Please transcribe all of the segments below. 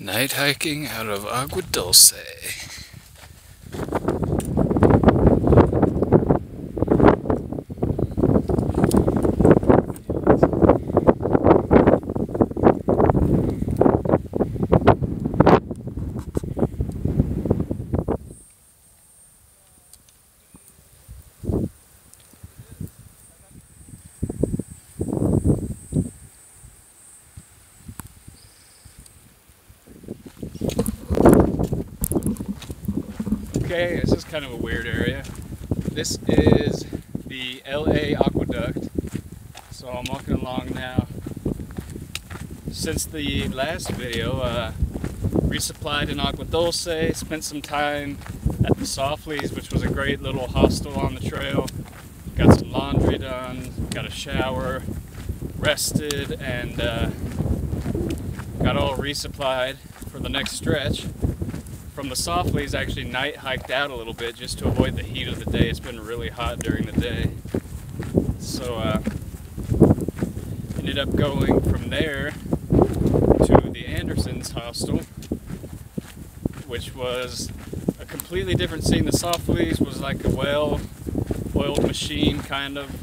Night hiking out of Agua Dulce. Okay, this is kind of a weird area. This is the LA Aqueduct. So I'm walking along now. Since the last video, resupplied in Agua Dulce, spent some time at the Softleys, which was a great little hostel on the trail. Got some laundry done, got a shower, rested, and got all resupplied for the next stretch. From the Softleys, actually night hiked out a little bit just to avoid the heat of the day. It's been really hot during the day. So ended up going from there to the Anderson's hostel, which was a completely different scene. The Softleys was like a well-oiled machine, kind of.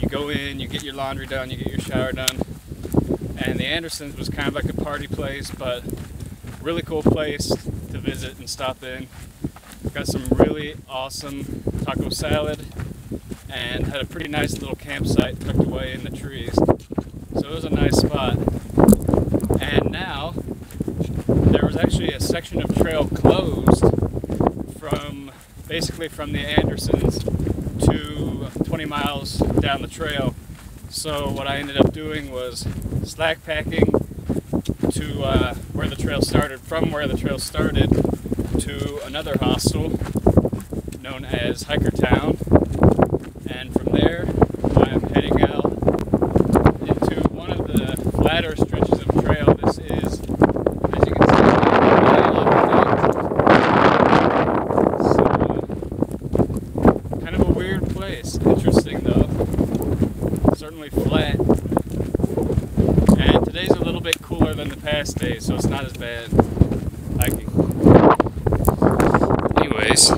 You go in, you get your laundry done, you get your shower done. And the Anderson's was kind of like a party place, but really cool place to visit and stop in. Got some really awesome taco salad and had a pretty nice little campsite tucked away in the trees. So it was a nice spot. And now there was actually a section of trail closed from basically from the Andersons to 20 miles down the trail. So what I ended up doing was slack packing to where the trail started, from where the trail started to another hostel known as Hiker Town, and from there I'm heading out into one of the flatter stretches of trail. This is, as you can see, so kind of a weird place. Interesting though, certainly flat. And today's a little bit cooler than the past days, so it's not as bad hiking. Anyways,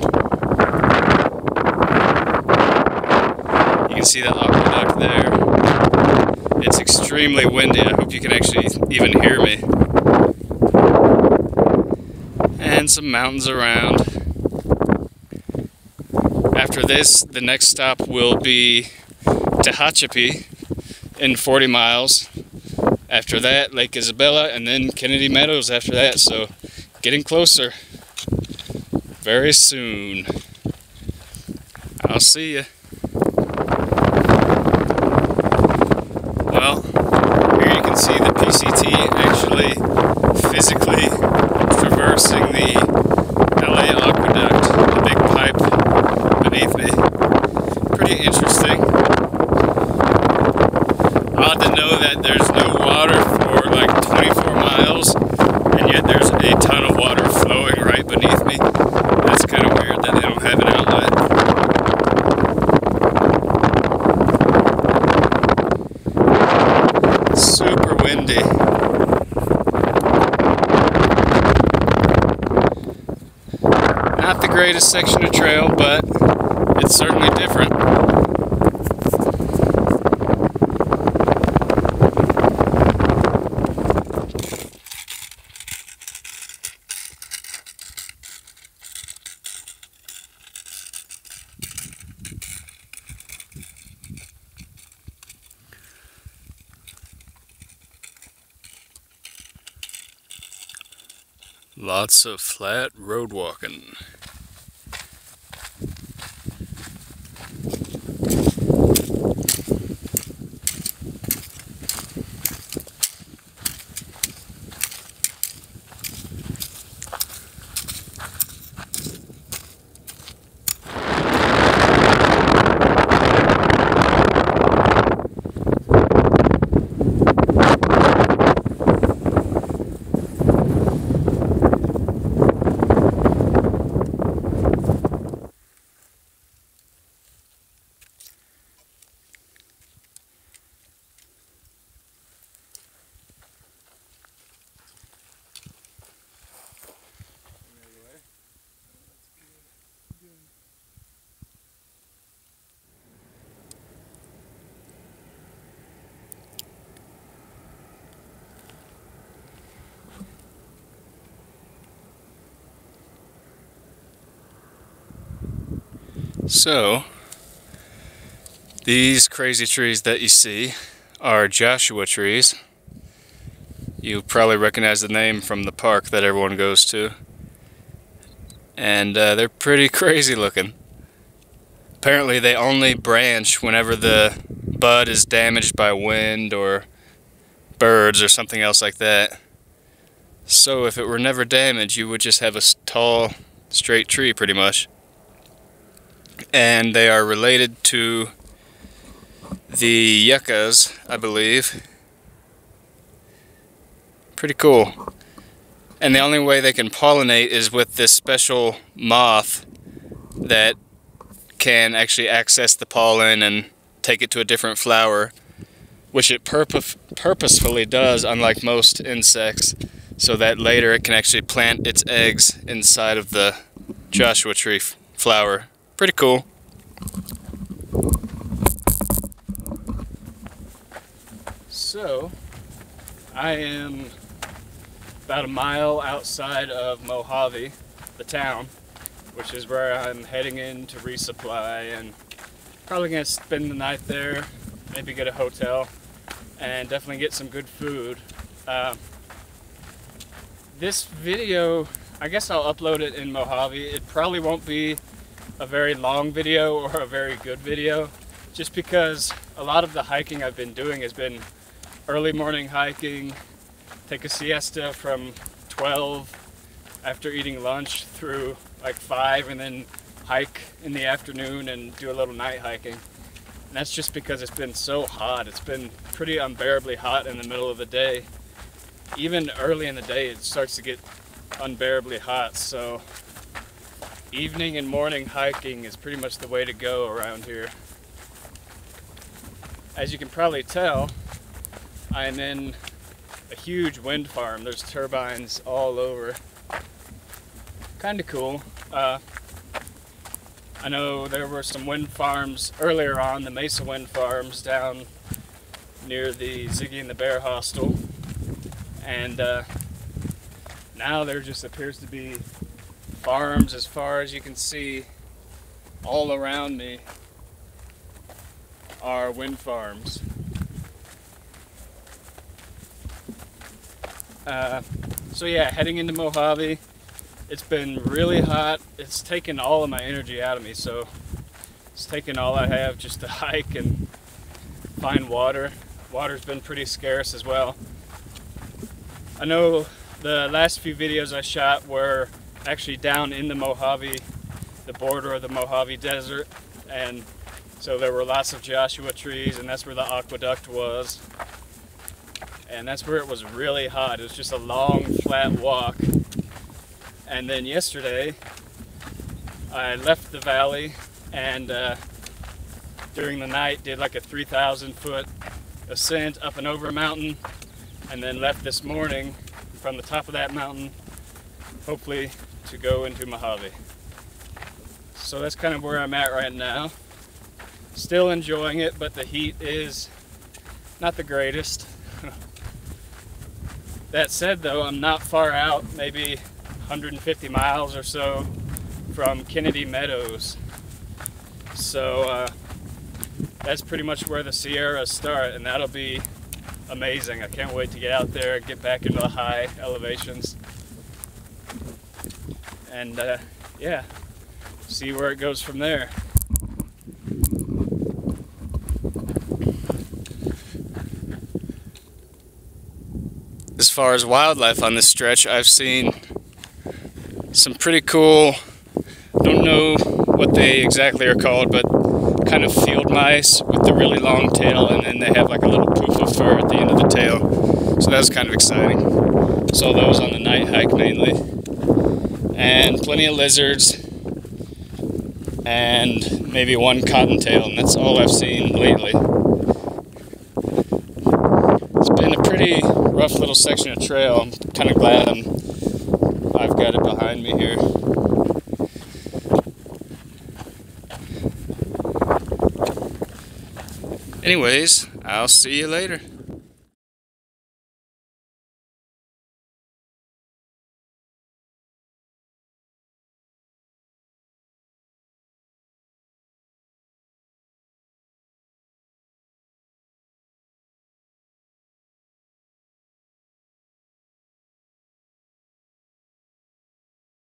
you can see the aqueduct there. It's extremely windy. I hope you can actually even hear me. And some mountains around. After this, the next stop will be Tehachapi in 40 miles. After that, Lake Isabella, and then Kennedy Meadows after that. So getting closer very soon. I'll see ya. Well, here you can see the PCT actually physically traversing the LA Aqueduct, the big pipe beneath me. Pretty interesting. Odd to know that there's no water for like 24 miles, and yet there's a ton of water flowing right beneath me. That's kind of weird that they don't have an outlet. Super windy. Not the greatest section of trail, but it's certainly different. Lots of flat road walking. So, these crazy trees that you see are Joshua trees. You probably recognize the name from the park that everyone goes to. And they're pretty crazy looking. Apparently they only branch whenever the bud is damaged by wind or birds or something else like that. So if it were never damaged, you would just have a tall, straight tree pretty much. And they are related to the yuccas, I believe. Pretty cool. And the only way they can pollinate is with this special moth that can actually access the pollen and take it to a different flower, which it purposefully does, unlike most insects, so that later it can actually plant its eggs inside of the Joshua tree flower. Pretty cool. So, I am about a mile outside of Mojave, the town, which is where I'm heading in to resupply, and probably going to spend the night there, maybe get a hotel, and definitely get some good food. This video, I guess I'll upload it in Mojave. It probably won't be a very long video or a very good video, just because a lot of the hiking I've been doing has been early morning hiking, take a siesta from 12 after eating lunch through like 5, and then hike in the afternoon and do a little night hiking. And that's just because it's been so hot. It's been pretty unbearably hot in the middle of the day. Even early in the day it starts to get unbearably hot, so evening and morning hiking is pretty much the way to go around here. As you can probably tell, I'm in a huge wind farm. There's turbines all over. Kind of cool. I know there were some wind farms earlier on, the Mesa wind farms down near the Ziggy and the Bear hostel, and now there just appears to be farms as far as you can see. All around me are wind farms. So yeah, heading into Mojave. It's been really hot. It's taken all of my energy out of me, so it's taken all I have just to hike and find water. Water's been pretty scarce as well. I know the last few videos I shot were actually down in the Mojave, the border of the Mojave Desert, and so there were lots of Joshua trees, and that's where the aqueduct was. And that's where it was really hot. It was just a long, flat walk. And then yesterday, I left the valley and during the night did like a 3,000 foot ascent up and over a mountain, and then left this morning from the top of that mountain, hopefully to go into Mojave. So that's kind of where I'm at right now. Still enjoying it, but the heat is not the greatest. That said though, I'm not far out, maybe 150 miles or so from Kennedy Meadows. So that's pretty much where the Sierras start, and that'll be amazing. I can't wait to get out there and get back into the high elevations. And yeah, see where it goes from there. As far as wildlife on this stretch, I've seen some pretty cool, I don't know what they exactly are called, but kind of field mice with the really long tail, and then they have like a little poof of fur at the end of the tail. So that was kind of exciting. Saw those on the night hike mainly. And plenty of lizards, and maybe one cottontail, and that's all I've seen lately. It's been a pretty rough little section of trail. I'm kind of glad I've got it behind me here. Anyways, I'll see you later.